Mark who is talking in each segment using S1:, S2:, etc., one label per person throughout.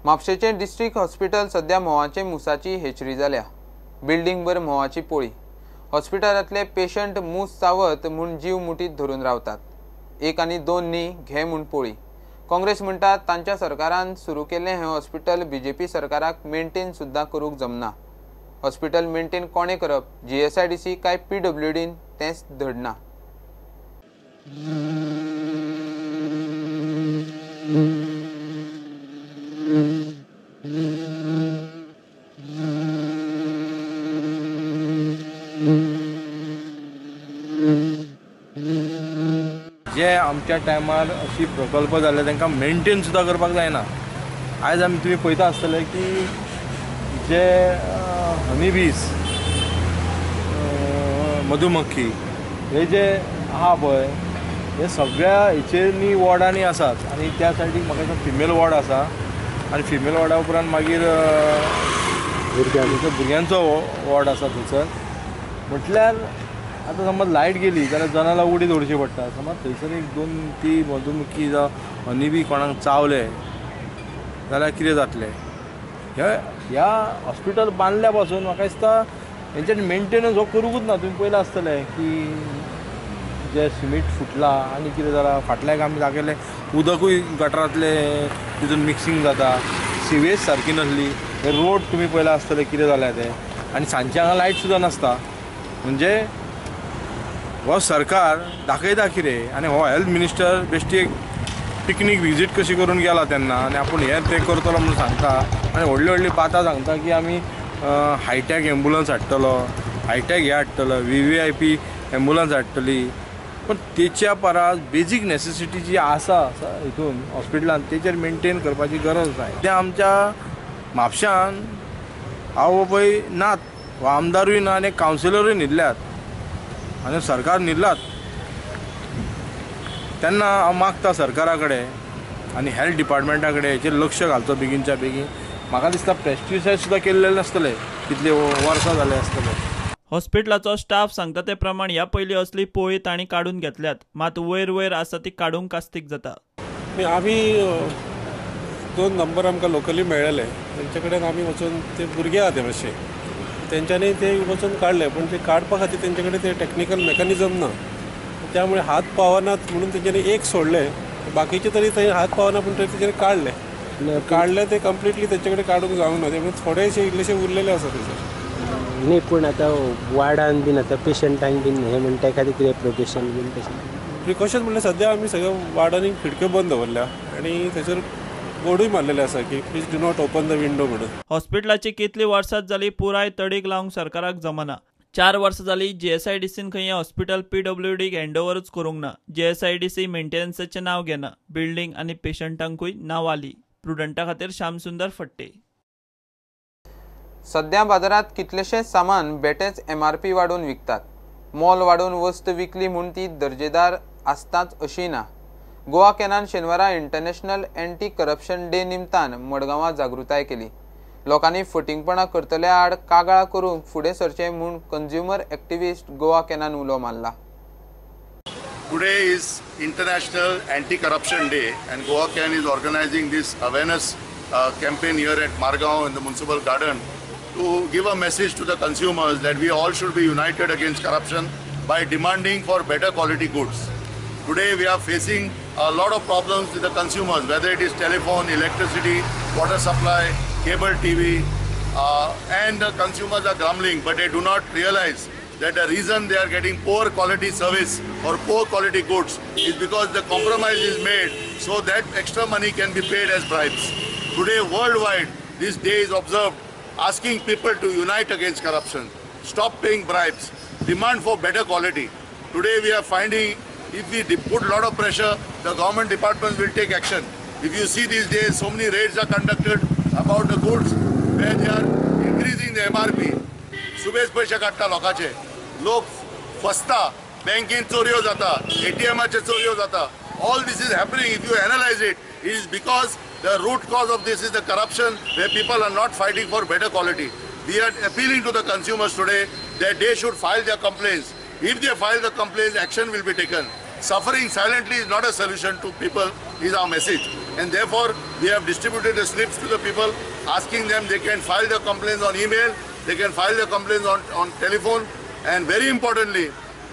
S1: म्हापशेचे district hospital सध्या म्होवाचे मुसाची hatchery जाल्या। Building भर म्होवाची पोळी। हॉस्पिटलांतले पेशंट मूस चावत म्हूण जीव मुठीत धरून रावतात। एक आनी दोन न्ही घे म्हूण पोळी। काँग्रेस म्हणटात तांच्या सरकारान सुरू केल्लें हें हॉस्पिटल बीजेपी सरकाराक मेंटेन सुद्दां करूंक जमना। हॉस्पिटल मेंटेन कोणे करप, GSIDC काय PWDन तेंच धडना।
S2: जे आमच्या टायमार अशी प्रकल्प जाल्ले तांकां मेंटेन सुद्दां करपाक जायना। आयज आमी तुमी पळयता आसतले की जे हनी बीज, मधुमक्खी हे जे आहा पळय हे सगळ्या हेचेनी वॉर्डांनी आसात आनी त्या सायडीक म्हाका दिसता फिमेल वॉर्ड आसा आनी फिमेल वॉर्डा उपरांत मागीर भुरग्यांचो वॉर्ड आसा थंयसर। म्हटल्यार आतां समज लायट गेली जाल्यार जनालां उडी दवरची पडटा। समज थंयसर एक दोन ती मधुमक्खी जावं हनी बी कोणाक चावले जाल्यार कितें जातलें? ह्या हॉस्पिटल बांदल्या पासून म्हाका दिसता हेंच्यानी मेंटेनन्स हो करूंकूच ना। तुमी पळयलां आसतलें की जे सिमेंट फुटला आनी कितें जालां, फाटल्याक आमी दाखयलें उदकूय गटरांतले तितून मिक्सिंग जाता, सिवेज सारकी नासली। हे रोड तुमी पळयलां आसतलें कितें जालें तें, आनी सांजचे हांगा लायट सुद्दां नासता। म्हणजे हो सरकार दाखयता कितें? आनी हो हेल्थ मिनिस्टर बेश्टी एक पिकनीक विजीट कशी करून गेला तेन्ना आनी आपूण हें तें करतलो म्हणून सांगता आनी व्हडली व्हडली बातां सांगता की आमी हायटॅक एम्बुलन्स हाडटलो, हायटॅक हे हाडटलो, VVIP एम्बुलन्स हाडटली। पण तेच्या परस बेजीक नेसेसिटी जी आसा हितून हॉस्पिटलांत तेचेर मेंटेन करपाची गरज जाय। ते आमच्या म्हापशान आवय बापूय नात, हो आमदारूय ना आनी कावन्सिलरूय न्हिदल्यात आनी सरकार न्हिदलात। तेन्ना हांव मागता सरकारा कडेन आनी हेल्थ डिपार्टमेंटा कडेन हेचेर लक्ष घालचो बेगीनच्या बेगीन। म्हाका दिसता पेस्टिसायड सुद्दां केल्ले नासतले, कितले वर्सां जाले आसतले।
S3: हॉस्पिटलाचो स्टाफ सांगता ते प्रमाण ह्या पयलीं असली पोळी तांणी काडून घेतल्यात, मात वयर आसा ती काडूंक कास्तीक जाता।
S4: आमी 2 नंबर आमकां लोकली मेळ्ळेले, तेंचे कडेन आमी वचून ते भुरगे आहा ते मातशे तेंच्यांनी ते वचून काडले, पण ते काडपा खातीर तेंचे कडेन ते टेक्निकल मेकॅनिझम ना, त्यामुळे हात पावनात म्हणून तेंच्यांनी एक सोडले। बाकीचे तरी थंय हात पावना पूण तरी तेंच्यांनी काडले ते कंप्लिटली तेंचे कडेन काडूंक जावंक ना। त्यामुळे थोडेशे इल्लेशे उरलेले आसा थंयसर।
S5: नाही, पण आता वार्डान बीन आता पेशंटांक बीन हे म्हणटा एखादी कितें प्रिकॉशन बीन तशें
S4: प्रिकॉशन म्हणल्यार सद्या आमी सगळ्या वार्डांनी खिडक्यो बंद दवरल्या आनी थंयसर बोर्डूय मारलेले आसा की please do not open the window म्हणून।
S3: हॉस्पिटलाची कितली वर्सां जाली पुराय तडीक लावंक सरकाराक जमना। 4 वर्सां जाली GSIDCन खंय हॉस्पिटल PWDक हँडओव्हरच करूंक ना। GSIDC मेंटेनन्साचें नांव घेना, बिल्डिंग आनी पेशंटांकूय नांव आली। प्रुडंटा खातीर श्यामसुंदर फट्टे।
S1: सध्या बाजारात कितलेशेच सामान बेटेच MRP वाडून विकतात। मोल वाडून वस्त विकली म्हूण ती दर्जेदार आसताच अशी ना। गोवा कॅनान शेनवारा इंटरनॅशनल एंटी करप्शन डे निमतान मडगांवां जागृताय केली। लोकांनी फटिंगपणां करतल्या आड कागाळ करूंक फुडें सरचें म्हूण कंज्युमर एक्टिविस्ट गोवा कॅनान उलो मारला।
S6: Today is International Anti-Corruption Day and Goa Can is organizing this awareness campaign here at Margaon in the Municipal Garden to give a message to the consumers that we all should be united against corruption by demanding for better quality goods. Today we are facing a lot of problems with the consumers, whether it is telephone, electricity, water supply, cable TV, and the consumers are grumbling, but they do not realize that the reason they are getting poor quality service or poor quality goods is because the compromise is made so that extra money can be paid as bribes. Today worldwide this day is observed asking people to unite against corruption, stop paying bribes, demand for better quality. Today we are finding if we put a lot of pressure, the government departments will take action. If you see these days so many raids are conducted about the goods where they are increasing the MRP. सुबेज पैसे काडटा लोकांचे, लोक फसता, बँकेन चोऱ्यो जाता, ATMाचे चोऱ्यो जाता। All this is happening. If you analyze it, it is because the root cause of this is the corruption where people are not fighting for better quality. We are appealing to the consumers today that they should file their complaints. If they file the complaints, action will be taken. suffering silently is not a solution to people, is our message. And therefore, we have distributed the slips to the people, asking them they can file their complaints on email, they can file their complaints on telephone, and very importantly,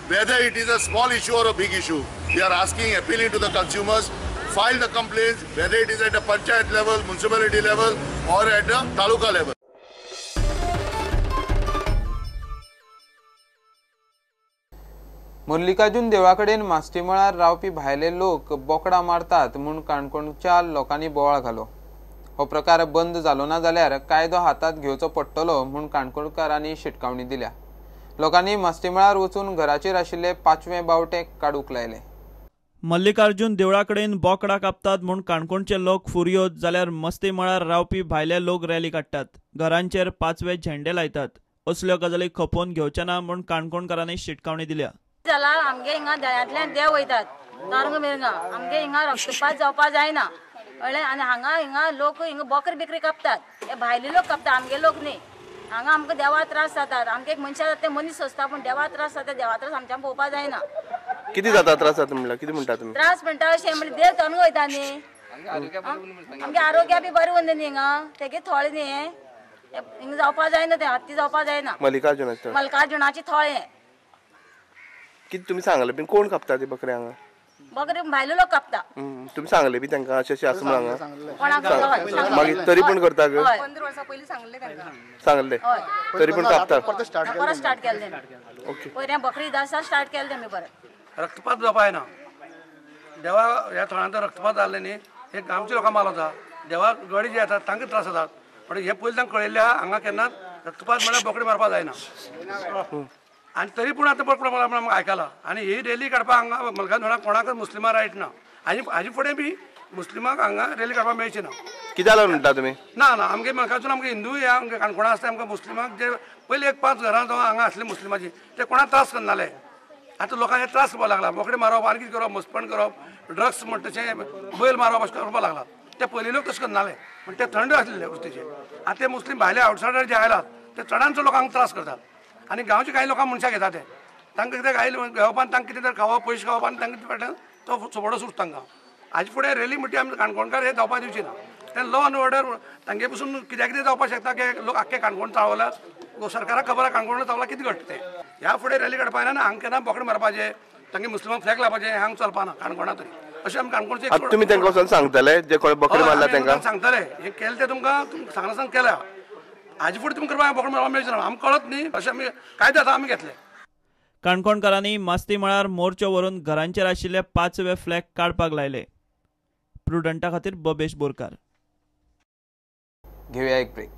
S6: whether it is a small issue or a big issue, we are asking, appealing to the consumers, file the complaints, whether it is at a panchayat level, municipality level, or at a taluka level.
S1: Mallikarjun देवळाकडेन Masti मळार रावपी भायले लोक बोकडां मारतात म्हूण काणकोणच्या लोकांनी बोवाळ घालो. हो प्रकार बंद जालो ना जाल्यार कायदो हातात घेवचो पडटलो म्हूण काणकोणकारांनी शिटकावणी दिल्या. लोकांनी मास्टी मळार वचून घराचेर आशिल्ले 5वें बावटे काडूंक लायले.
S3: मल्लिकार्जुन देवळाकडेन बोकडां कापतात म्हूण काणकोणचे लोक फुर्योज जाल्यार मस्ती मळार रावपी भायले लोक रॅली काडटात. घरांचेर 5वे झेंडे लायतात. असल्यो गजाली खपोवन घेवचे ना म्हूण काणकोणकारांनी शिटकावणी दिल्या.
S7: जाल्यार आमगे हिंगा दयातल्यान देव वयतात तारंग मिरंगा आमगे हिंगा रक्तपात जावपा जायना कळ्ळें. आनी हिंगा लोक हिंगा बकरी बिकरी कापतात. हे भायले लोक कापतात, आमगे लोक न्ही. हांगा आमकां देवा त्रास जातात. आमगे एक मनशां जाता ते मनीस आसता पूण देवा त्रास जाता. देवा त्रास आमच्यान पळोवपा जायना.
S8: किती जाता त्रास जाता म्हणल्यार कितें म्हणटा तुमी?
S7: त्रास म्हणटा अशें म्हणजे देव तोंड वयता न्ही. आमगे आरोग्या बी बरें उरना न्ही हिंगा. तेगे थोळे न्ही हिंगा जावपा जायना. ते हत्ती जावपा जायना. मल्लिकार्जुनाची थोळे
S8: कितें तुमी सांगले बीन कोण कापता ती बकरी हांगा?
S7: बकरी भायले लोक कापता.
S8: तुमी सांगले बी तांकां अशें आसा म्हण हांगा?
S7: कोणाक
S8: मागीर तरी पूण करता?
S7: 15 वर्सां पयलीं सांगले तांकां.
S8: सांगले तरी पूण कापता?
S7: परत स्टार्ट केलें. ओके. पयल्या बकरी दासा स्टार्ट केलें तेमी परत.
S9: रक्तपात जावपा जायना. देवा ह्या थळांत रक्तपात जाल्ले न्ही हे गांवच्या लोकांक माल वता. देवा गडी जे येतात तांकां त्रास जातात. पण हे पयलीं तांकां कळयल्लें आहा हांगा केन्नाच रक्तपात म्हळ्यार बोकडी मारपा जायना. आनी तरी पूण आतां बोकडी मारपा आयकलां. आनी ही रॅली काडपाक हांगा मल्लिकार्जुनाक कोणाकच मुस्लिमां रायट ना. आनी हाजे फुडें बी मुस्लिमांक हांगा रॅली काडपाक मेळची ना.
S8: कितें जालें म्हणटा तुमी?
S9: ना आमगे मल्लिकार्जुन आमगे हिंदू हे आमगे काणकोणा आसता. आमकां मुस्लिमांक जे पयलीं एक 5 घरां जावं हांगा आसले मुस्लिमाची ते कोणाक त्रास करनाले. आतां लोकांक हे त्रास करपाक लागला. बोकडी मारप आनी कितें करप मस्पण करप ड्रग्स म्हणटा तशें बैल मारप अशें करपाक लागला. ते पयलीं लोक तशें करनाले पूण ते थंड आसलेले वस्तीचे. आतां ते मुस्लीम भायले आवटसायडर जे आयलात ते चडांचो लोकांक त्रास करतात. आनी गांवचे कांय लोकांक मनशां घेतात ते तांकां कितें गाय घेवपान तांकां कितें तर खावप पयशे खावप आनी तांकां फाटल्यान तो सोबडो सुट तांकां. हाजे फुडें रॅली म्हणटी आमी काणकोणकार हे जावपा दिवची ना. ते लॉ एंड ऑर्डर तांगे पसून कित्याक कितें जावपाक शकता की लोक आख्खे काणकोण चाळवल्यात. सरकाराक खबर आहा काणकोण चावला कितें घडटा तें. ह्या फुडें रॅली काडपाक जायना. हांगा केन्ना बोकडी मारपाचें तांगे मुस्लिमांक फ्लॅग लावपाचें हांगा चलपाना काणकोणा तरी. अशें आमी काणकोणचे
S8: तुमी तांकां वचून सांगतले जे कोण बकरी मारला तांकां?
S9: सांगतले हे केलें तें तुमकां सांगना सांग केल्या. हाजे फुडें तुमकां करपाक बोकडी मारपाक मेळचें ना. आमकां कळत न्ही अशें आमी कायदे आतां आमी घेतले.
S3: काणकोणकारांनी मास्ती मळार मोर्चो व्हरून घरांचेर आशिल्ले 5वे फ्लॅग काडपाक लायले. प्रुडंटा खातीर बबेश बोरकार.
S1: घेवया एक ब्रेक.